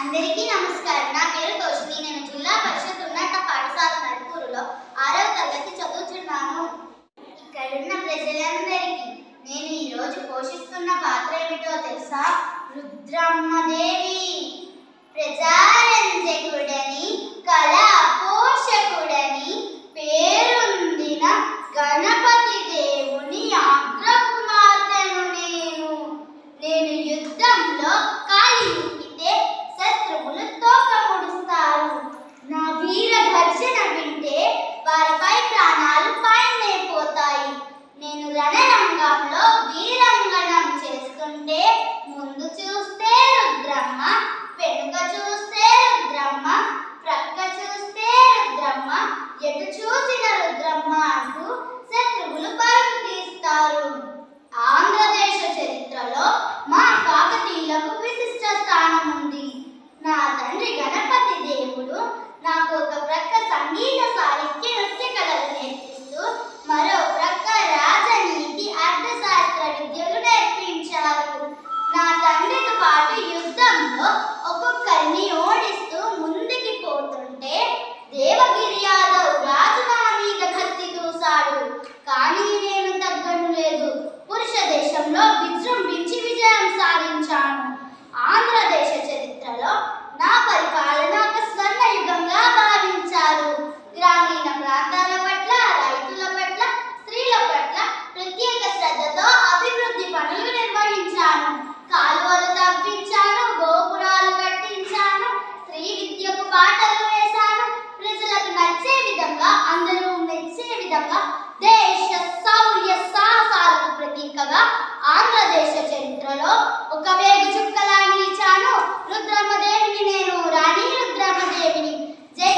అందరికీ నమస్కారం. నా పేరు తోషిని. నేను జిల్లా పరిషత్ ఉన్నత పాఠశాల నడుపూరులో 6వ తరగతి చదువుతున్నాను. ఇక్కడున్న ప్రజలందరికీ నేను ఈ రోజు పోషిస్తున్న పాత్ర ఏమిటో తెలుసా? రుద్రమ్మదేవి. ప్రజారంజకుడని, కళా పోషకుడని పేరొందిన గణపతి దేవుని అగ్రకుమార్తెను నేను యుద్ధంలో కాలి ఊపితే శత్రువులు తోక ముడుస్తారు. నా వీర గర్జన వింటే వారిపై ప్రాణాలు పైనే పోతాయి. నేను రణరంగంలో వీరంగనం చేస్తుంటే ముందు చూస్తే రుద్రమ్మ, వెనుక చూస్తే రుద్రమ్మ, ప్రక్క చూస్తే రుద్రమ్మ, ఎటు చూసిన రుద్రమ్మ అంటూ శత్రువులు పరుగు తీస్తారు. ఆంధ్రదేశ చరిత్రలో మా కాకతీయులకు విశిష్ట స్థానం ఉంది. నా తండ్రి గణపతి దేవుడు నాకు ఒక ప్రక్క సంగీత, సాహిత్య, నృత్య కళలు నేర్పిస్తూ మరో ప్రక్క రాజనీతి, అర్థశాస్త్ర విద్యలు నేర్పించారు. నా తండ్రితో పాటు యుద్ధంలో ఒక్కొక్కరిని ఓడిస్తూ ముందుకి పోతుంటే దేవగిరి యాదవ్ రాజు నా మీద కత్తి దూశాడు. కానీ నేను తగ్గను లేదు. పురుష దేశంలో విజృంభించి విజయం సాధించాను. ఆంధ్రదేశ చరిత్రలో నా పరిపాలన ఒక స్వర్ణయుగంగా భావించారు. గ్రామీణ ప్రాంతాల పట్ల, రైతుల పట్ల, స్త్రీల పట్ల ప్రత్యేక శ్రద్ధతో అభివృద్ధి పనులు నిర్వహించాను. కాలువలు తవ్వించాను, గోపురాలు కట్టించాను, స్త్రీ విద్యకు బాటలు వేశాను. ప్రజలకు నచ్చే విధంగా, అందరూ మెచ్చే విధంగా దేశ శౌర్య సాహసాలకు ప్రతీకగా ఆంధ్రదేశ చరిత్రలో ఒక వేగు చుక్కలా నిలిచాను. రుద్రమ్మదేవిని నేను, రాణి రుద్రమ్మదేవిని. జై